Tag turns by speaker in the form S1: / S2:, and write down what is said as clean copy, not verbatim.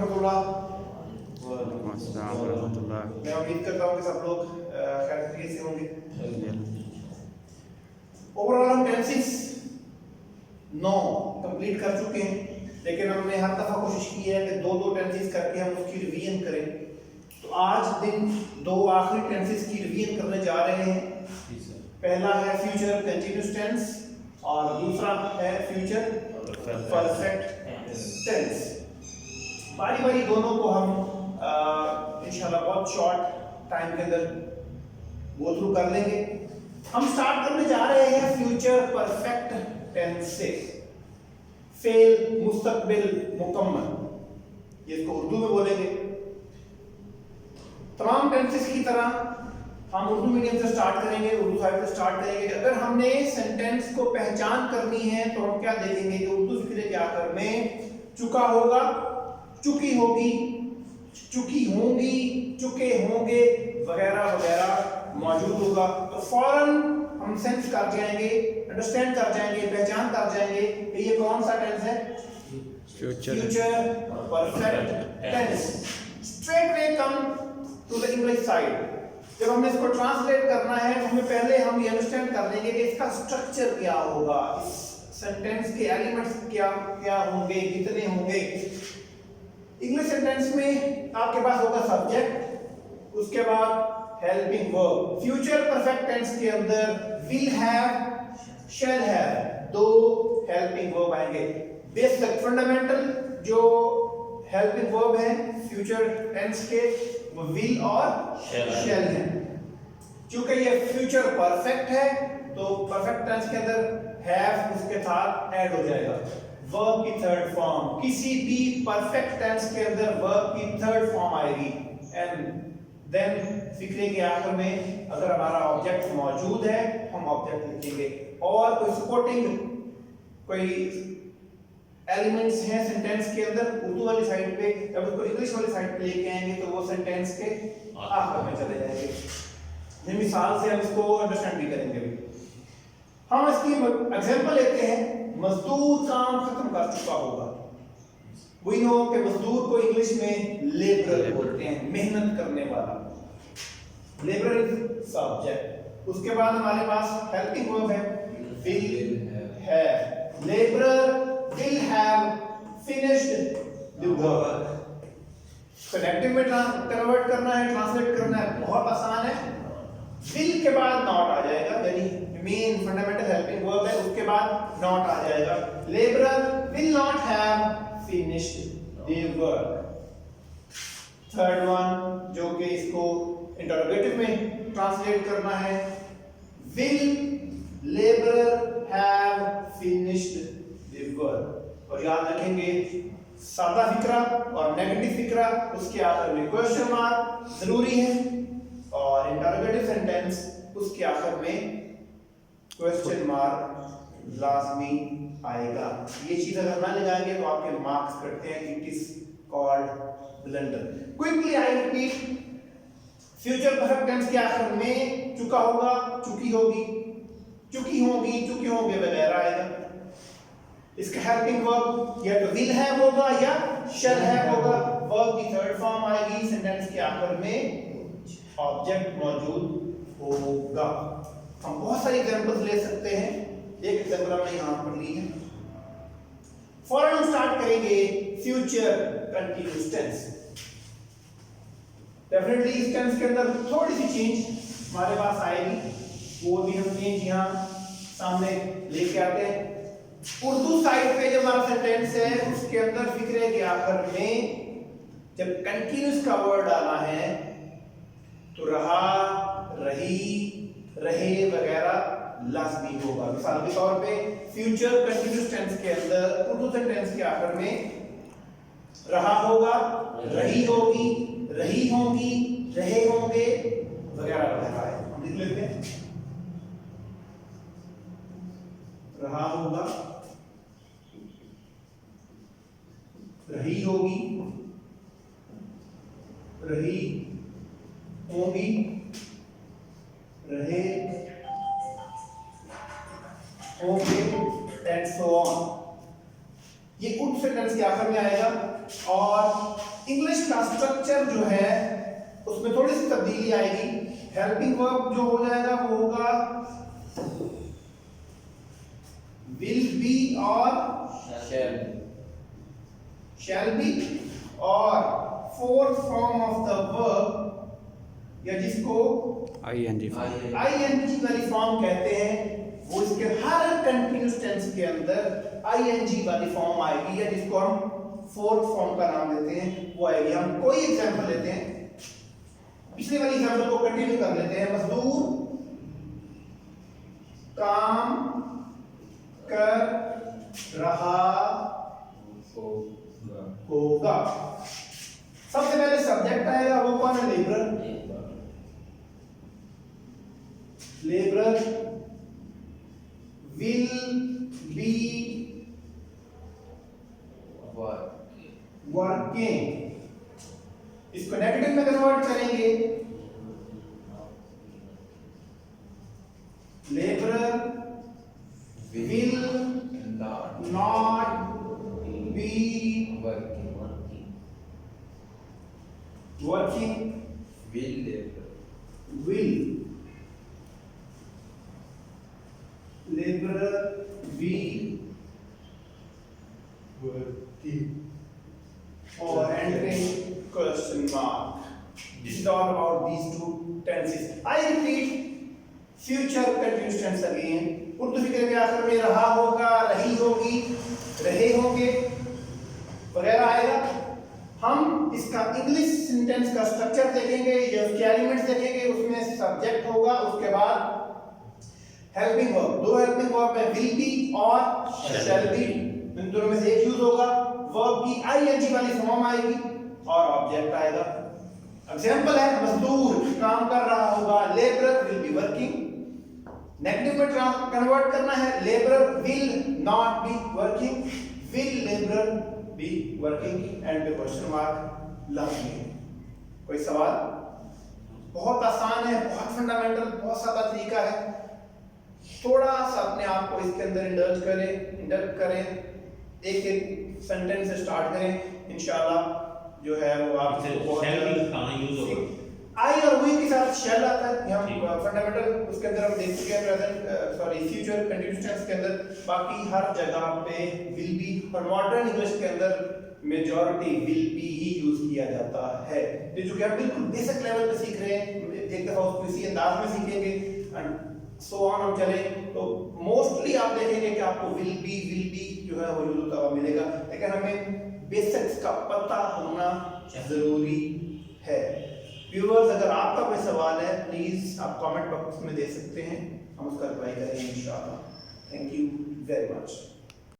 S1: रहमतुल्लाह।
S2: अस्सलाम रहमतुल्लाह।
S1: मैं उम्मीद करता हूँ कि सब लोग खैरियत से होंगे। ओवरऑल हम टेंसेस 9 कंप्लीट कर चुके हैं, लेकिन हमने हर दफ़ा कोशिश की है कि दो टेंसेस करके हम उसकी रिवीजन करें। तो आज दिन दो आखिरी टेंसेस की रिवीजन करने जा रहे हैं। पहला है फ्यूचर कंटिन्यूस टेंस और दूसरा है फ्यूचर परफेक्ट टेंस। बारी बारी दोनों को हम इंशाल्लाह बहुत शॉर्ट टाइम के अंदर गो थ्रू कर लेंगे। हम स्टार्ट करने जा रहे हैं फ्यूचर परफेक्ट टेंस से। फेल मुस्तकबिल मुकम्मल, ये इसको उर्दू में बोलेंगे। तमाम टेंसेस की तरह हम उर्दू मीडियम से स्टार्ट करेंगे, उर्दू साइड से स्टार्ट करेंगे। अगर हमने सेंटेंस को पहचान करनी है तो हम क्या देखेंगे कि उर्दू फिक्रे के आखिर में चुका होगा, चुकी होगी, चुकी होंगी, चुके होंगे वगैरह वगैरह मौजूद होगा। तो फौरन हम सेंस कर जाएंगे, अंडरस्टैंड कर जाएंगे, पहचान कर जाएंगे कि ये कौन सा टेंस है, future perfect tense. Straight way come to the English side. जब हमें इसको ट्रांसलेट करना है तो हमें पहले हम ये अंडरस्टैंड कर लेंगे कि इसका स्ट्रक्चर क्या होगा, इस सेंटेंस के एलिमेंट्स क्या क्या होंगे, कितने होंगे। इंग्लिश सेंटेंस में आपके पास होगा सब्जेक्ट, उसके बाद helping verb. Future perfect tense के अंदर विल हैव, शैल हैव, दो हेल्पिंग वर्ब आएंगे। बेसिक फंडामेंटल जो हेल्पिंग वर्ब है फ्यूचर टेंस के वो विल और शैल है। क्योंकि ये फ्यूचर परफेक्ट है तो परफेक्ट टेंस के अंदर हैव उसके साथ ऐड हो जाएगा। वर्ब की थर्ड फॉर्म, किसी भी परफेक्ट टेंस के अंदर वर्ब की थर्ड फॉर्म आएगी। एंड देन फिक्रे के आखिर में अगर हमारा ऑब्जेक्ट मौजूद है हम ऑब्जेक्ट लिखेंगे, और कोई सपोर्टिंग कोई एलिमेंट्स हैं सेंटेंस के अंदर उर्दू वाली साइड पे, जब उसको इंग्लिश वाली साइड पे लेके आएंगे तो वो सेंटेंस के आखिर में चले जाएंगे। ये मिसाल से हम इसको अंडरस्टैंड भी करेंगे। हम इसकी एग्जांपल लेते हैं। मजदूर काम खत्म कर चुका होगा। वी नो कि मजदूर को इंग्लिश में लेबरर बोलते हैं, मेहनत करने वाला। Labourer is subject. उसके बाद हमारे पास हेल्पिंग वर्ब है will have. Labourer will have finished the work। Connective में कन्वर्ट करना है, ट्रांसलेट करना है, बहुत आसान है। will के बाद नॉट आ जाएगा, यानी मेन फंडामेंटल हेल्पिंग वर्ब है, उसके बाद नॉट आ जाएगा। Labourer will not have finished the work। Third one जो कि इसको इंटरोगेटिव में ट्रांसलेट करना है, will laborer have finished the work। और याद रखेंगे सादा फिक्रा और नेगेटिव फिक्रा उसके आखिर में क्वेश्चन मार्क जरूरी है, और इंटरोगेटिव सेंटेंस उसके आखिर में क्वेश्चन मार्क लाजमी आएगा। ये चीज अगर ना लगाएंगे तो आपके मार्क्स कटते हैं। It is called blunder. Quickly I repeat, future perfect tense के आखिर में चुका होगा, चुकी होगी, चुकी होंगी, चुके होंगे वगैरह आएगा। इसका हेल्पिंग वर्ब या तो विल हैव होगा या शैल हैव होगा। वर्ब की थर्ड फॉर्म आएगी, सेंटेंस के आखिर में ऑब्जेक्ट मौजूद होगा। हम बहुत सारी एग्जांपल्स ले सकते हैं, एक एग्जांपल हमने यहां पर ली है। फौरन हम स्टार्ट करेंगे फ्यूचर कंटीन्यूअस टेंस। डेफिनेटली इस टेंस के अंदर थोड़ी सी चेंज हमारे पास आएगी, वो भी हम चेंज यहां सामने लेके आते हैं। उर्दू साइड पे जो हमारा सेंटेंस है उसके अंदर फिक्रे के आखिर में जब कंटीन्यूअस का वर्ड आना है तो रहा, रही, रहे वगैरह लाजमी होगा। मिसाल के तौर पे फ्यूचर कंटीन्यूअस टेंस के अंदर उर्दू सेंटेंस के आखिर में रहा होगा, रही होगी, रही होंगी, रहे होंगे वगैरह वगैरह है। हम लिख लेते हैं रहा होगा, रही होगी, रही होंगी, रहे होंगे एंड सो ऑन। ये उन सेंटेंस के आखिर में आएगा। और का स्ट्रक्चर जो है उसमें थोड़ी सी तब्दीली आएगी। हेल्पिंग वर्ब जो हो जाएगा वो होगा विल बी और शैल बी, और fourth form of the verb या जिसको
S2: ING
S1: आईएनजी वाली फॉर्म कहते हैं, वो इसके हर कंटीन्यूअस टेंस के अंदर आईएनजी वाली फॉर्म आएगी, या जिसको हम फोर्थ फॉर्म का नाम देते हैं वो आएगी। हम कोई एग्जांपल लेते हैं, पिछले वाली एग्जांपल को कंटिन्यू कर लेते हैं। मजदूर काम कर रहा होगा। सबसे पहले सब्जेक्ट आएगा, वो कौन है? Labourer. Labourer will be working. इसको नेगेटिव में कन्वर्ट करेंगे, labourer will not be working. will laborer be working, or entering question mark. This is all about these two tenses. I repeat future continuous tense again. Urdu फिक्र के आखिर में रहा होगा, रही होगी, रहे होंगे वगैरह आएगा। हम इसका इंग्लिश सेंटेंस का स्ट्रक्चर देखेंगे, ये उसके एलिमेंट्स देखेंगे, उसमें सब्जेक्ट होगा, उसके बाद हेल्पिंग वर्ब, दो हेल्पिंग वर्ब है विल बी और शैल बी, इन दोनों में से एक यूज होगा। वर्ब की आईएनजी वाली फॉर्म आएगी और ऑब्जेक्ट आएगा। एग्जांपल है मजदूर काम कर रहा होगा, labourer will be working. Negative में कन्वर्ट करना है, labourer will not be working, will labourer be working, and पे क्वेश्चन मार्क लगाएंगे। कोई सवाल? बहुत आसान है, बहुत फंडामेंटल, बहुत सादा तरीका है। थोड़ा सा अपने आप को इसके अंदर इंडल्ज करें, एक एक सेंटेंस से स्टार्ट करें, इंशाल्लाह जो है वो आपसे बहुत यूज होगा। आई और वी के साथ शेल आता है, यहाँ फंडामेंटल उसके अंदर हम देख चुके हैं, प्रेजेंट फ्यूचर कंटीन्यूअस टेंस के अंदर। बाकी हर जगह पे विल बी, और मॉडर्न इंग्लिश के अंदर majority will be he use किया जाता है। ये जो कि आप बिल्कुल बेसिक लेवल पे सीख रहे हैं, एक दफा उसको इसी अंदाज में सीखेंगे एंड सो ऑन हम चले तो मोस्टली आप देखेंगे कि आपको विल बी जो है वो यूज होता हुआ मिलेगा, लेकिन हमें बेसिक्स का पता होना जरूरी है। व्यूअर्स, अगर आपका कोई सवाल है प्लीज आप कमेंट बॉक्स में दे सकते हैं, हम उसका रिप्लाई करेंगे इंशाल्लाह। Thank you very much.